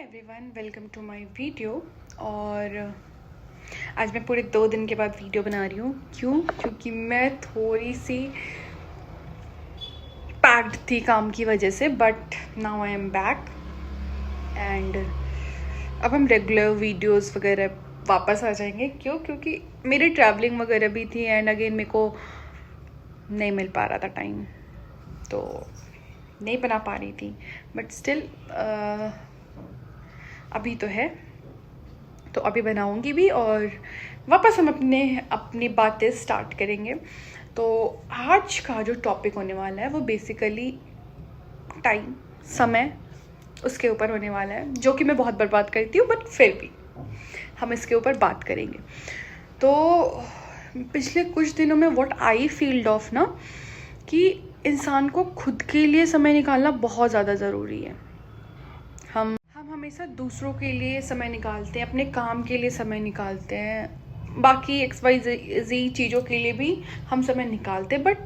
Everyone, welcome to my video. और आज मैं पूरे 2 दिन के बाद वीडियो बना रही हूँ। क्यों? क्योंकि मैं थोड़ी सी पैक्ड थी काम की वजह से, but now I am back and अब हम रेगुलर वीडियोस वगैरह वापस आ जाएंगे। क्यों? क्योंकि मेरी ट्रैवलिंग वगैरह भी थी एंड अगेन मेरे को नहीं मिल पा रहा था टाइम, तो नहीं बना पा रही थी। बट स्टिल अभी तो है, तो अभी बनाऊंगी भी और वापस हम अपनी बातें स्टार्ट करेंगे। तो आज का जो टॉपिक होने वाला है वो बेसिकली टाइम, समय, उसके ऊपर होने वाला है, जो कि मैं बहुत बर्बाद करती हूँ, बट फिर भी हम इसके ऊपर बात करेंगे। तो पिछले कुछ दिनों में व्हाट आई फील्ड ऑफ ना, कि इंसान को खुद के लिए समय निकालना बहुत ज़्यादा ज़रूरी है। हम हमेशा दूसरों के लिए समय निकालते हैं, अपने काम के लिए समय निकालते हैं, बाकी XYZ चीज़ों के लिए भी हम समय निकालते हैं, बट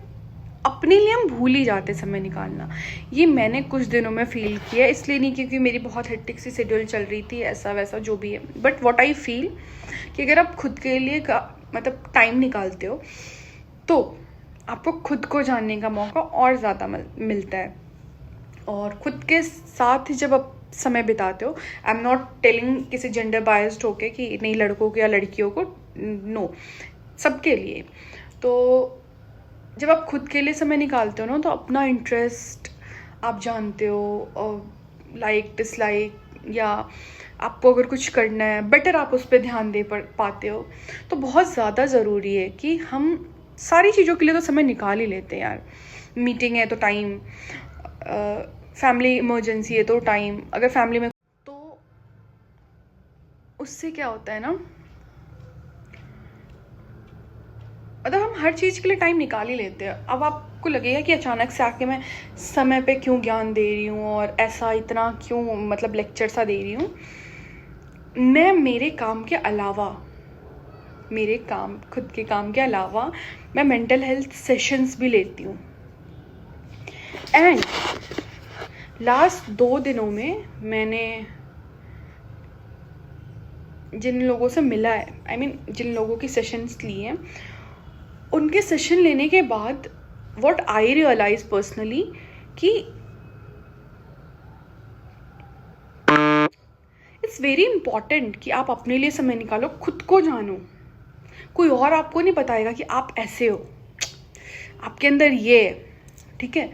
अपने लिए हम भूल ही जाते समय निकालना। ये मैंने कुछ दिनों में फील किया, इसलिए नहीं क्योंकि मेरी बहुत हेक्टिक सी शेड्यूल चल रही थी, ऐसा वैसा जो भी है, बट व्हाट आई फील कि अगर आप खुद के लिए मतलब टाइम निकालते हो तो आपको खुद को जानने का मौका और ज़्यादा मिलता है। और खुद के साथ जब आप समय बिताते हो, आई एम नॉट टेलिंग किसी जेंडर बायस्ड होके कि नहीं लड़कों को या लड़कियों को, नो, सबके लिए। तो जब आप खुद के लिए समय निकालते हो ना, तो अपना इंटरेस्ट आप जानते हो, लाइक डिसलाइक, या आपको अगर कुछ करना है बेटर आप उस पर ध्यान दे पाते हो। तो बहुत ज़्यादा ज़रूरी है कि हम सारी चीज़ों के लिए तो समय निकाल ही लेते हैं यार। मीटिंग है तो टाइम, फैमिली इमरजेंसी है तो टाइम, अगर फैमिली में, तो उससे क्या होता है ना, मतलब हम हर चीज़ के लिए टाइम निकाल ही लेते हैं। अब आपको लगेगा कि अचानक से आके मैं समय पे क्यों ज्ञान दे रही हूँ और ऐसा इतना क्यों, मतलब लेक्चर सा दे रही हूँ। मैं मेरे काम के अलावा, खुद के काम के अलावा मैं मेंटल हेल्थ सेशंस भी लेती हूँ। एंड लास्ट 2 दिनों में मैंने जिन लोगों से मिला है, आई मीन जिन लोगों की सेशंस ली हैं, उनके सेशन लेने के बाद व्हाट आई रियलाइज पर्सनली कि इट्स वेरी इंपॉर्टेंट कि आप अपने लिए समय निकालो, खुद को जानो। कोई और आपको नहीं बताएगा कि आप ऐसे हो, आपके अंदर ये है, ठीक है?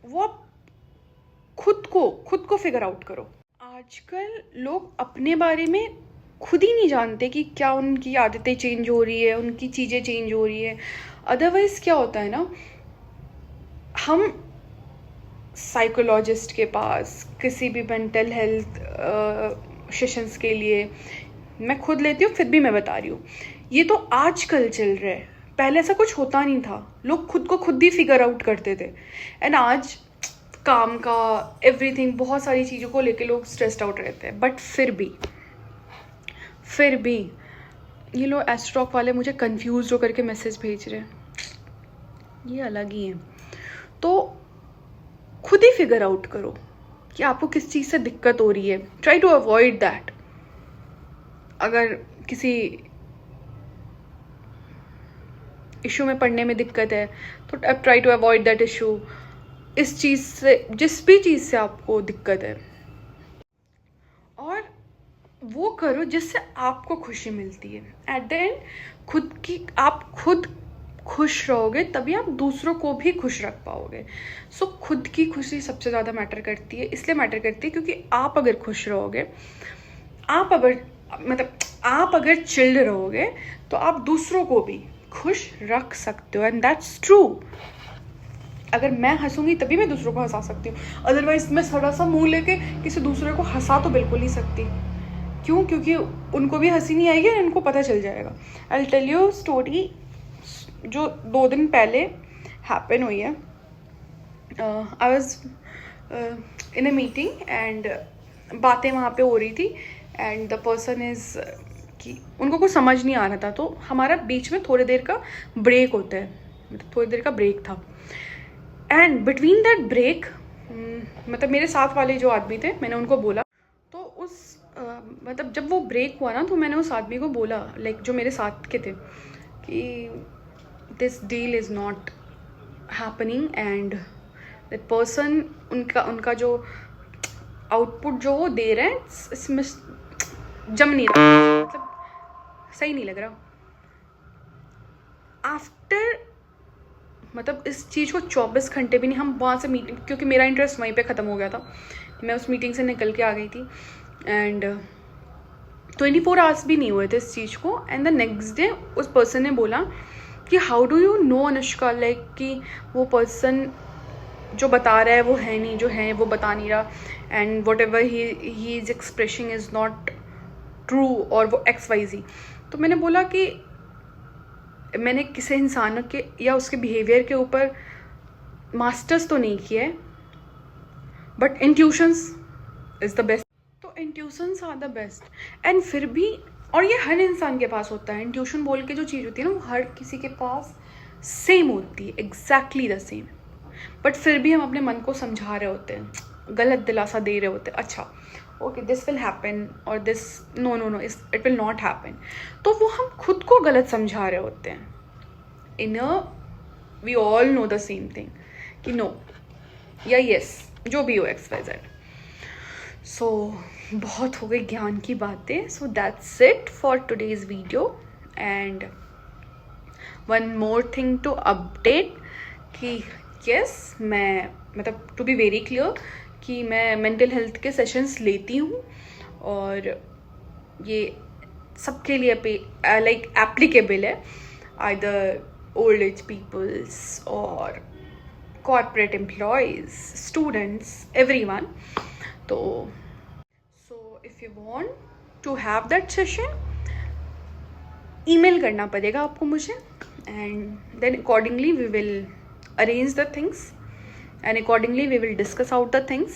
वो आप खुद को फिगर आउट करो। आजकल लोग अपने बारे में खुद ही नहीं जानते कि क्या उनकी आदतें चेंज हो रही है, उनकी चीज़ें चेंज हो रही है। अदरवाइज क्या होता है ना, हम साइकोलॉजिस्ट के पास, किसी भी मेंटल हेल्थ सेशंस के लिए, मैं खुद लेती हूँ, फिर भी मैं बता रही हूँ, ये तो आजकल चल रहा है। पहले ऐसा कुछ होता नहीं था, लोग खुद को खुद ही फिगर आउट करते थे। एंड आज काम का एवरीथिंग, बहुत सारी चीज़ों को लेके लोग स्ट्रेस्ड आउट रहते हैं, बट फिर भी ये लोग एस्ट्रॉक वाले मुझे कंफ्यूज हो करके मैसेज भेज रहे हैं, ये अलग ही है। तो खुद ही फिगर आउट करो कि आपको किस चीज़ से दिक्कत हो रही है, ट्राई टू अवॉइड दैट। अगर किसी इशू में पढ़ने में दिक्कत है तो try to avoid that issue. इस चीज़ से, जिस भी चीज़ से आपको दिक्कत है, और वो करो जिससे आपको खुशी मिलती है। एट द एंड आप खुद खुश रहोगे तभी आप दूसरों को भी खुश रख पाओगे। सो खुद की खुशी सबसे ज़्यादा मैटर करती है, इसलिए मैटर करती है क्योंकि आप अगर खुश रहोगे, आप अगर चिल्ड रहोगे, तो आप दूसरों को भी खुश रख सकते हो। And that's true. अगर मैं हंसूंगी तभी मैं दूसरों को हंसा सकती हूँ, अदरवाइज मैं थोड़ा सा मुंह लेके किसी दूसरे को हंसा तो बिल्कुल नहीं सकती। क्यों? क्योंकि उनको भी हंसी नहीं आएगी और इनको पता चल जाएगा। I will tell you story जो 2 दिन पहले हैपन हुई है। I was in a meeting and बातें वहाँ पे हो रही थी, एंड द पर्सन इज़ कि उनको कुछ समझ नहीं आ रहा था, तो हमारा बीच में थोड़ी देर का ब्रेक होता है, मतलब थोड़ी देर का ब्रेक था। एंड बिटवीन दैट ब्रेक, मतलब मेरे साथ वाले जो आदमी थे, मैंने उनको बोला, तो मतलब जब वो ब्रेक हुआ ना, तो मैंने उस आदमी को बोला, लाइक जो मेरे साथ के थे, कि this deal is not happening and that person, उनका जो आउटपुट जो वो दे रहे हैं, इसमें जम नहीं रहा, मतलब सही नहीं लग रहा। आफ्टर मतलब इस चीज़ को 24 घंटे भी नहीं, हम वहाँ से मीटिंग, क्योंकि मेरा इंटरेस्ट वहीं पे ख़त्म हो गया था, मैं उस मीटिंग से निकल के आ गई थी, एंड 24 आवर्स भी नहीं हुए थे इस चीज़ को। एंड द नेक्स्ट डे उस पर्सन ने बोला कि how do you know Anushka, like कि वो पर्सन जो बता रहा है वो है नहीं, जो है वो बता नहीं रहा, and what ever he is expressing is not true, और वो XYZ। तो मैंने बोला कि मैंने किसी इंसान के या उसके बिहेवियर के ऊपर मास्टर्स तो नहीं किया है, but intuitions is the best. तो intuitions are the best. And फिर भी, और ये हर इंसान के पास होता है, इंट्यूशन बोल के जो चीज़ होती है ना, वो हर किसी के पास सेम होती है, एग्जैक्टली द सेम, बट फिर भी हम अपने मन को समझा रहे होते हैं, गलत दिलासा दे रहे होते हैं, अच्छा ओके दिस विल हैपन, और this no it will not happen. तो वो हम खुद को गलत समझा रहे होते हैं। Inner we all know the same thing कि नो या यस, जो भी हो XYZ। सो बहुत हो गई ज्ञान की बातें। So that's it for today's video. And one more thing to update कि यस, मैं मतलब टू बी वेरी क्लियर कि मैं मेंटल हेल्थ के सेशंस लेती हूँ, और ये सबके लिए लाइक एप्लीकेबल है, आइदर ओल्ड एज पीपल्स और कॉर्पोरेट एम्प्लॉयज़, स्टूडेंट्स, एवरीवन। तो so if you want to have that session, email करना पड़ेगा आपको मुझे, and then accordingly we will arrange the things and accordingly we will discuss out the things.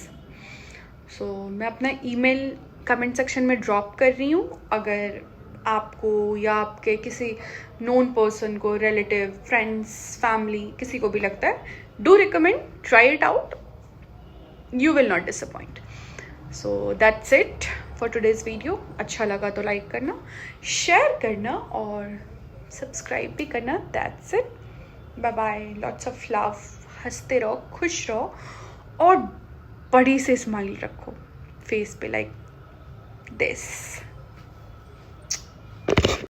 So मैं अपना email comment section में drop कर रही हूँ। अगर आपको या आपके किसी known person को, relative, friends, family, किसी को भी लगता है, do recommend, try it out, you will not disappoint. So that's it for today's video. अच्छा लगा तो like करना, share करना और subscribe भी करना। That's it. Bye bye, lots of love, हंसते रहो, खुश रहो, और बड़ी से स्माइल रखो फेस पे, लाइक दिस।